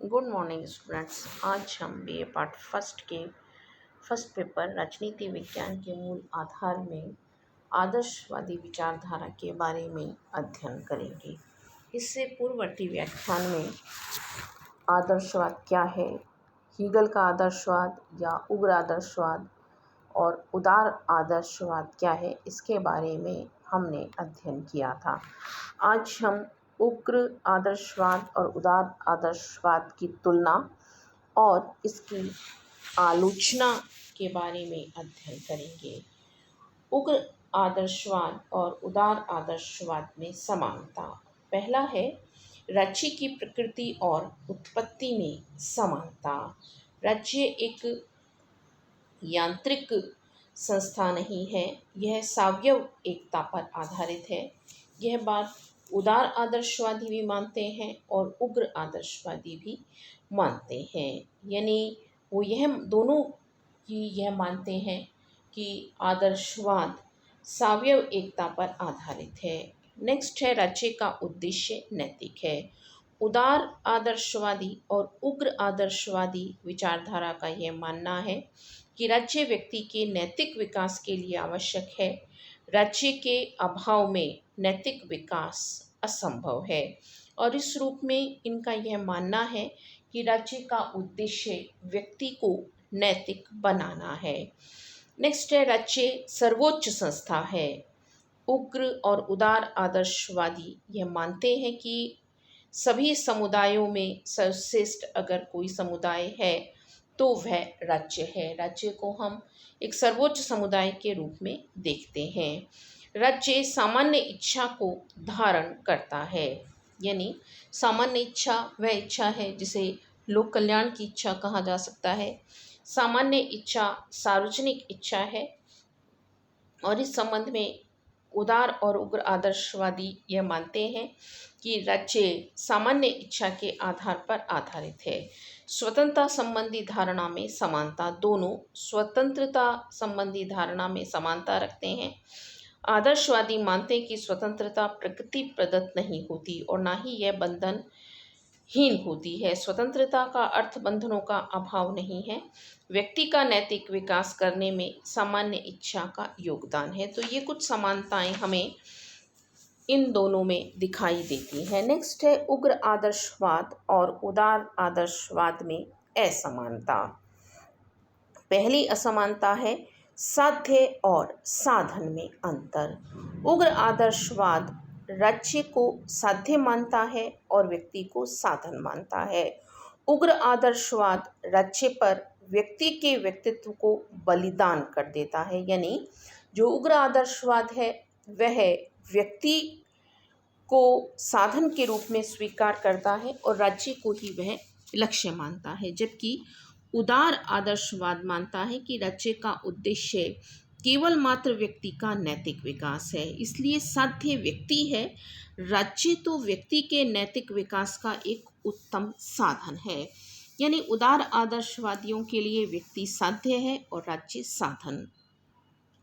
Good morning students. आज हम BA part first के फर्स्ट पेपर राजनीति विज्ञान के मूल आधार में आदर्शवादी विचारधारा के बारे में अध्ययन करेंगे। इससे पूर्ववर्ती व्याख्यान में आदर्शवाद क्या है, हीगल का आदर्शवाद या उग्र आदर्शवाद और उदार आदर्शवाद क्या है, इसके बारे में हमने अध्ययन किया था। आज हम उग्र आदर्शवाद और उदार आदर्शवाद की तुलना और इसकी आलोचना के बारे में अध्ययन करेंगे। उग्र आदर्शवाद और उदार आदर्शवाद में समानता। पहला है राज्य की प्रकृति और उत्पत्ति में समानता। राज्य एक यांत्रिक संस्था नहीं है, यह सावयव एकता पर आधारित है। यह बात उदार आदर्शवादी भी मानते हैं और उग्र आदर्शवादी भी मानते हैं। यानी वो यह दोनों ही यह मानते हैं कि आदर्शवाद सावयव एकता पर आधारित है। नेक्स्ट है राज्य का उद्देश्य नैतिक है। उदार आदर्शवादी और उग्र आदर्शवादी विचारधारा का यह मानना है कि राज्य व्यक्ति के नैतिक विकास के लिए आवश्यक है। राज्य के अभाव में नैतिक विकास असंभव है और इस रूप में इनका यह मानना है कि राज्य का उद्देश्य व्यक्ति को नैतिक बनाना है। नेक्स्ट है राज्य सर्वोच्च संस्था है। उग्र और उदार आदर्शवादी यह मानते हैं कि सभी समुदायों में सर्वश्रेष्ठ अगर कोई समुदाय है तो वह राज्य है। राज्य को हम एक सर्वोच्च समुदाय के रूप में देखते हैं। राज्य सामान्य इच्छा को धारण करता है। यानी सामान्य इच्छा वह इच्छा है जिसे लोक कल्याण की इच्छा कहा जा सकता है। सामान्य इच्छा सार्वजनिक इच्छा है और इस संबंध में उदार और उग्र आदर्शवादी यह मानते हैं कि राज्य सामान्य इच्छा के आधार पर आधारित है। स्वतंत्रता संबंधी धारणा में समानता। दोनों स्वतंत्रता संबंधी धारणा में समानता रखते हैं। आदर्शवादी मानते हैं कि स्वतंत्रता प्रकृति प्रदत्त नहीं होती और ना ही यह बंधनहीन होती है। स्वतंत्रता का अर्थ बंधनों का अभाव नहीं है। व्यक्ति का नैतिक विकास करने में सामान्य इच्छा का योगदान है। तो ये कुछ समानताएं हमें इन दोनों में दिखाई देती हैं। नेक्स्ट है उग्र आदर्शवाद और उदार आदर्शवाद में असमानता। पहली असमानता है साध्य और साधन में अंतर। उग्र आदर्शवाद राज्य को साध्य मानता है और व्यक्ति को साधन मानता है। उग्र आदर्शवाद राज्य पर व्यक्ति के व्यक्तित्व को बलिदान कर देता है। यानी जो उग्र आदर्शवाद है वह व्यक्ति को साधन के रूप में स्वीकार करता है और राज्य को ही वह लक्ष्य मानता है, जबकि उदार आदर्शवाद मानता है कि राज्य का उद्देश्य केवल मात्र व्यक्ति का नैतिक विकास है, इसलिए साध्य व्यक्ति है। राज्य तो व्यक्ति के नैतिक विकास का एक उत्तम साधन है। यानी उदार आदर्शवादियों के लिए व्यक्ति साध्य है और राज्य साधन।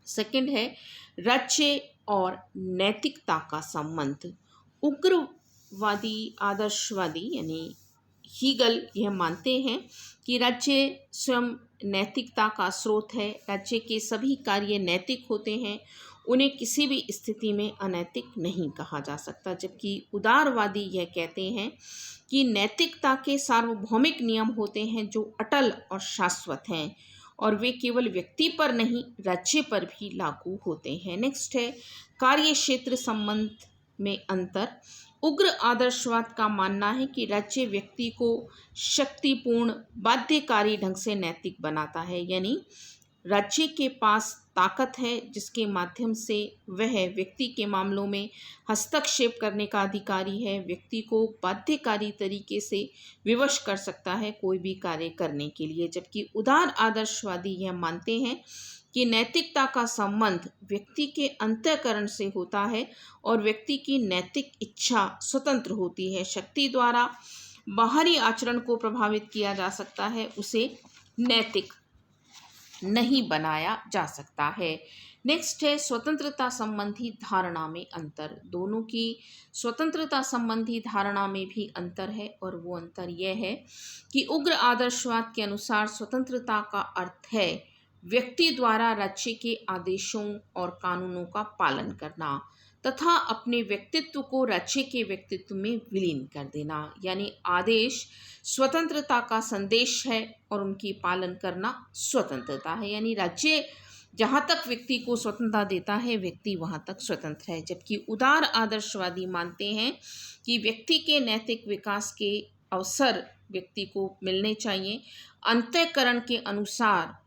सेकंड है राज्य और नैतिकता का संबंध। उग्रवादी आदर्शवादी यानी हीगल यह मानते हैं कि राज्य स्वयं नैतिकता का स्रोत है। राज्य के सभी कार्य नैतिक होते हैं, उन्हें किसी भी स्थिति में अनैतिक नहीं कहा जा सकता, जबकि उदारवादी यह कहते हैं कि नैतिकता के सार्वभौमिक नियम होते हैं जो अटल और शाश्वत हैं और वे केवल व्यक्ति पर नहीं राज्य पर भी लागू होते हैं। नेक्स्ट है कार्य क्षेत्र संबंध में अंतर। उग्र आदर्शवाद का मानना है कि राज्य व्यक्ति को शक्तिपूर्ण बाध्यकारी ढंग से नैतिक बनाता है। यानी राज्य के पास ताकत है जिसके माध्यम से वह व्यक्ति के मामलों में हस्तक्षेप करने का अधिकारी है, व्यक्ति को बाध्यकारी तरीके से विवश कर सकता है कोई भी कार्य करने के लिए। जबकि उदार आदर्शवादी यह मानते हैं कि नैतिकता का संबंध व्यक्ति के अंतःकरण से होता है और व्यक्ति की नैतिक इच्छा स्वतंत्र होती है। शक्ति द्वारा बाहरी आचरण को प्रभावित किया जा सकता है, उसे नैतिक नहीं बनाया जा सकता है। नेक्स्ट है स्वतंत्रता संबंधी धारणा में अंतर। दोनों की स्वतंत्रता संबंधी धारणा में भी अंतर है, और वो अंतर यह है कि उग्र आदर्शवाद के अनुसार स्वतंत्रता का अर्थ है व्यक्ति द्वारा रचे के आदेशों और कानूनों का पालन करना तथा अपने व्यक्तित्व को रचे के व्यक्तित्व में विलीन कर देना। यानी आदेश स्वतंत्रता का संदेश है और उनकी पालन करना स्वतंत्रता है। यानी राज्य जहाँ तक व्यक्ति को स्वतंत्रता देता है, व्यक्ति वहाँ तक स्वतंत्र है। जबकि उदार आदर्शवादी मानते हैं कि व्यक्ति के नैतिक विकास के अवसर व्यक्ति को मिलने चाहिए, अंतःकरण के अनुसार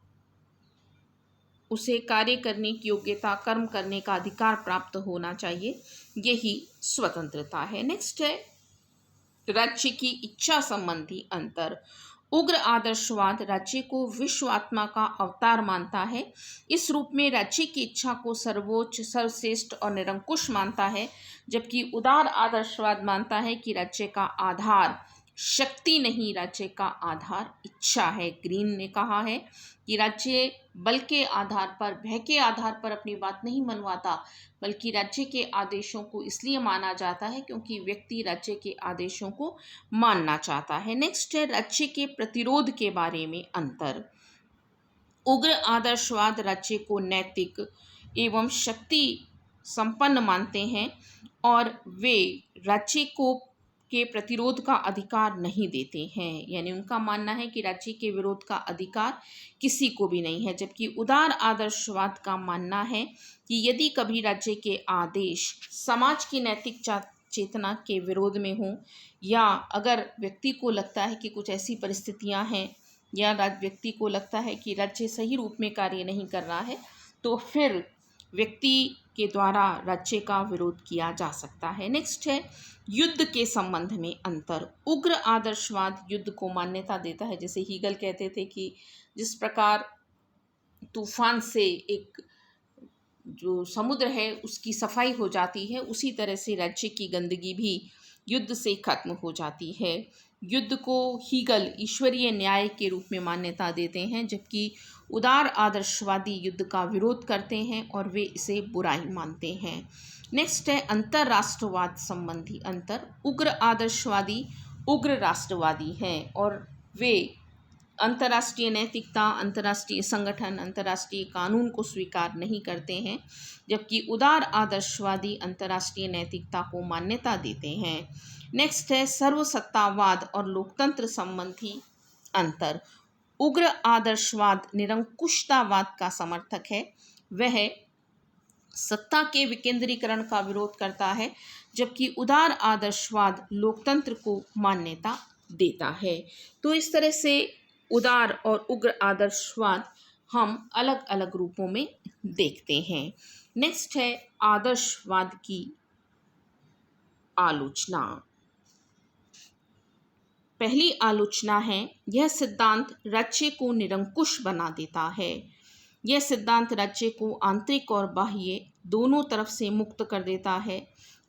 उसे कार्य करने की योग्यता, कर्म करने का अधिकार प्राप्त होना चाहिए, यही स्वतंत्रता है। नेक्स्ट है राज्य की इच्छा संबंधी अंतर। उग्र आदर्शवाद राज्य को विश्व आत्मा का अवतार मानता है। इस रूप में राज्य की इच्छा को सर्वोच्च, सर्वश्रेष्ठ और निरंकुश मानता है, जबकि उदार आदर्शवाद मानता है कि राज्य का आधार शक्ति नहीं, राज्य का आधार इच्छा है। ग्रीन ने कहा है कि राज्य बल के आधार पर, भय के आधार पर अपनी बात नहीं मनवाता, बल्कि राज्य के आदेशों को इसलिए माना जाता है क्योंकि व्यक्ति राज्य के आदेशों को मानना चाहता है। नेक्स्ट है राज्य के प्रतिरोध के बारे में अंतर। उग्र आदर्शवाद राज्य को नैतिक एवं शक्ति संपन्न मानते हैं और वे राज्य को के प्रतिरोध का अधिकार नहीं देते हैं। यानी उनका मानना है कि राज्य के विरोध का अधिकार किसी को भी नहीं है। जबकि उदार आदर्शवाद का मानना है कि यदि कभी राज्य के आदेश समाज की नैतिक चेतना के विरोध में हों, या अगर व्यक्ति को लगता है कि कुछ ऐसी परिस्थितियां हैं, या व्यक्ति को लगता है कि राज्य सही रूप में कार्य नहीं कर रहा है, तो फिर व्यक्ति के द्वारा राज्य का विरोध किया जा सकता है। नेक्स्ट है युद्ध के संबंध में अंतर। उग्र आदर्शवाद युद्ध को मान्यता देता है। जैसे हीगल कहते थे कि जिस प्रकार तूफान से एक जो समुद्र है उसकी सफाई हो जाती है, उसी तरह से राज्य की गंदगी भी युद्ध से खत्म हो जाती है। युद्ध को हीगल ईश्वरीय न्याय के रूप में मान्यता देते हैं, जबकि उदार आदर्शवादी युद्ध का विरोध करते हैं और वे इसे बुराई मानते हैं। नेक्स्ट है अंतर्राष्ट्रवाद संबंधी अंतर। उग्र आदर्शवादी उग्र राष्ट्रवादी हैं और वे अंतर्राष्ट्रीय नैतिकता, अंतर्राष्ट्रीय संगठन, अंतर्राष्ट्रीय कानून को स्वीकार नहीं करते हैं, जबकि उदार आदर्शवादी अंतर्राष्ट्रीय नैतिकता को मान्यता देते हैं। नेक्स्ट है सर्वसत्तावाद और लोकतंत्र संबंधी अंतर। उग्र आदर्शवाद निरंकुशतावाद का समर्थक है। वह सत्ता के विकेंद्रीकरण का विरोध करता है, जबकि उदार आदर्शवाद लोकतंत्र को मान्यता देता है। तो इस तरह से उदार और उग्र आदर्शवाद हम अलग अलग रूपों में देखते हैं। नेक्स्ट है आदर्शवाद की आलोचना। पहली आलोचना है, यह सिद्धांत राज्य को निरंकुश बना देता है। यह सिद्धांत राज्य को आंतरिक और बाह्य दोनों तरफ से मुक्त कर देता है,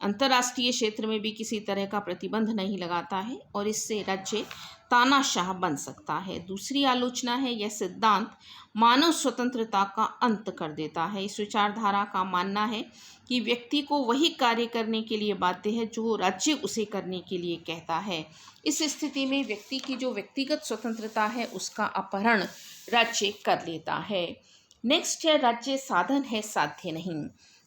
अंतर्राष्ट्रीय क्षेत्र में भी किसी तरह का प्रतिबंध नहीं लगाता है और इससे राज्य तानाशाह बन सकता है। दूसरी आलोचना है, यह सिद्धांत मानव स्वतंत्रता का अंत कर देता है। इस विचारधारा का मानना है कि व्यक्ति को वही कार्य करने के लिए बाध्य है जो राज्य उसे करने के लिए कहता है। इस स्थिति में व्यक्ति की जो व्यक्तिगत स्वतंत्रता है उसका अपहरण राज्य कर लेता है। नेक्स्ट है राज्य साधन है, साध्य नहीं।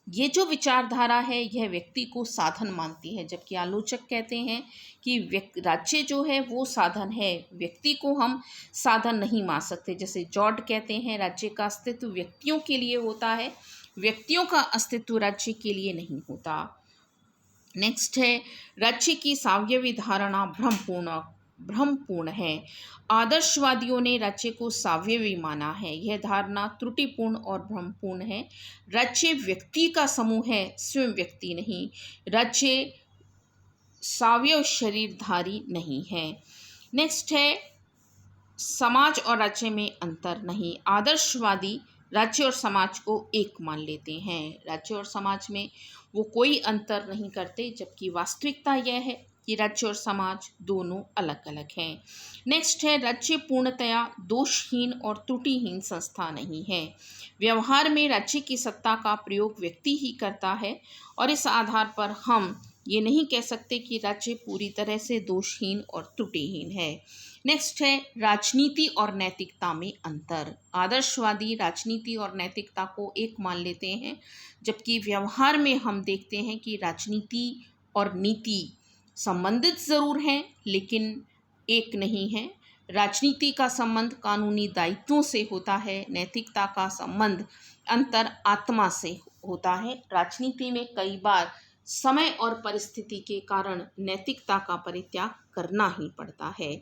ये जो विचारधारा है यह व्यक्ति को साधन मानती है, जबकि आलोचक कहते हैं कि राज्य जो है वो साधन है, व्यक्ति को हम साधन नहीं मान सकते। जैसे जॉर्ज कहते हैं राज्य का अस्तित्व व्यक्तियों के लिए होता है, व्यक्तियों का अस्तित्व राज्य के लिए नहीं होता। नेक्स्ट है राज्य की सावयवी धारणा भ्रमपूर्ण है। आदर्शवादियों ने राज्य को सावयवी माना है। यह धारणा त्रुटिपूर्ण और भ्रमपूर्ण है। राज्य व्यक्ति का समूह है, स्वयं व्यक्ति नहीं। राज्य सावयव शरीरधारी नहीं है। नेक्स्ट है समाज और राज्य में अंतर नहीं। आदर्शवादी राज्य और समाज को एक मान लेते हैं। राज्य और समाज में वो कोई अंतर नहीं करते, जबकि वास्तविकता यह है कि राज्य और समाज दोनों अलग अलग हैं। नेक्स्ट है, राज्य पूर्णतया दोषहीन और त्रुटिहीन संस्था नहीं है। व्यवहार में राज्य की सत्ता का प्रयोग व्यक्ति ही करता है और इस आधार पर हम ये नहीं कह सकते कि राज्य पूरी तरह से दोषहीन और त्रुटिहीन है। नेक्स्ट है, राजनीति और नैतिकता में अंतर। आदर्शवादी राजनीति और नैतिकता को एक मान लेते हैं, जबकि व्यवहार में हम देखते हैं कि राजनीति और नीति संबंधित जरूर हैं लेकिन एक नहीं है। राजनीति का संबंध कानूनी दायित्वों से होता है, नैतिकता का संबंध अंतर आत्मा से होता है। राजनीति में कई बार समय और परिस्थिति के कारण नैतिकता का परित्याग करना ही पड़ता है।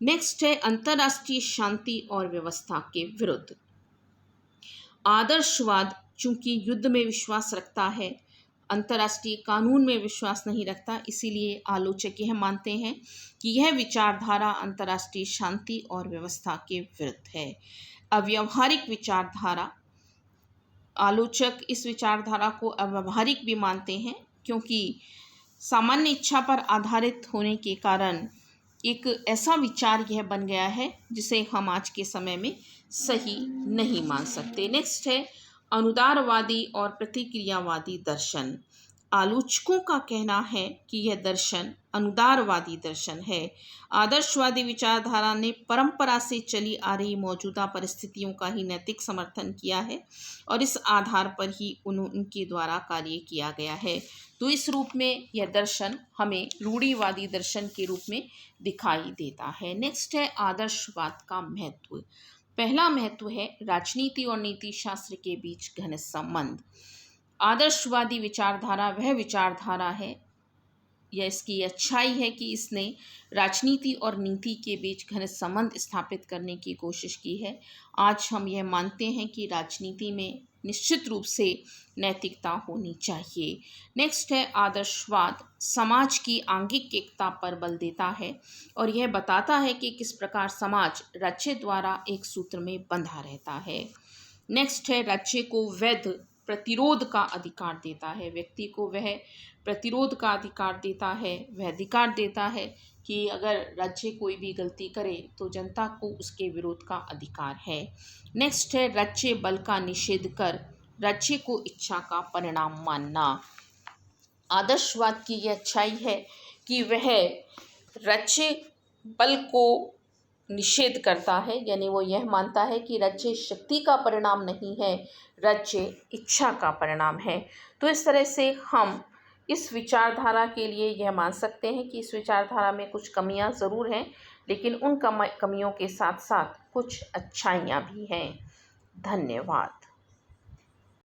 नेक्स्ट है, अंतर्राष्ट्रीय शांति और व्यवस्था के विरुद्ध। आदर्शवाद चूंकि युद्ध में विश्वास रखता है, अंतर्राष्ट्रीय कानून में विश्वास नहीं रखता, इसीलिए आलोचक यह मानते हैं कि यह विचारधारा अंतर्राष्ट्रीय शांति और व्यवस्था के विरुद्ध है। अव्यावहारिक विचारधारा, आलोचक इस विचारधारा को अव्यावहारिक भी मानते हैं क्योंकि सामान्य इच्छा पर आधारित होने के कारण एक ऐसा विचार यह बन गया है जिसे हम आज के समय में सही नहीं मान सकते। नेक्स्ट है, अनुदारवादी और प्रतिक्रियावादी दर्शन। आलोचकों का कहना है कि यह दर्शन अनुदारवादी दर्शन है। आदर्शवादी विचारधारा ने परंपरा से चली आ रही मौजूदा परिस्थितियों का ही नैतिक समर्थन किया है और इस आधार पर ही उनके द्वारा कार्य किया गया है। तो इस रूप में यह दर्शन हमें रूढ़िवादी दर्शन के रूप में दिखाई देता है। नेक्स्ट है, आदर्शवाद का महत्व। पहला महत्व है राजनीति और नीति शास्त्र के बीच घनिष्ठ संबंध। आदर्शवादी विचारधारा वह विचारधारा है या इसकी अच्छाई है कि इसने राजनीति और नीति के बीच घनिष्ठ संबंध स्थापित करने की कोशिश की है। आज हम यह मानते हैं कि राजनीति में निश्चित रूप से नैतिकता होनी चाहिए। नेक्स्ट है, आदर्शवाद समाज की आंगिक एकता पर बल देता है और यह बताता है कि किस प्रकार समाज राज्य द्वारा एक सूत्र में बंधा रहता है। नेक्स्ट है, राज्य को वैध प्रतिरोध का अधिकार देता है। व्यक्ति को वह प्रतिरोध का अधिकार देता है, वह अधिकार देता है कि अगर राज्य कोई भी गलती करे तो जनता को उसके विरोध का अधिकार है। नेक्स्ट है, राज्य बल का निषेध कर राज्य को इच्छा का परिणाम मानना। आदर्शवाद की यह अच्छाई है कि वह राज्य बल को निषेध करता है, यानी वो यह मानता है कि राज्य शक्ति का परिणाम नहीं है, राज्य इच्छा का परिणाम है। तो इस तरह से हम इस विचारधारा के लिए यह मान सकते हैं कि इस विचारधारा में कुछ कमियां ज़रूर हैं, लेकिन उन कमियों के साथ साथ कुछ अच्छाइयां भी हैं। धन्यवाद।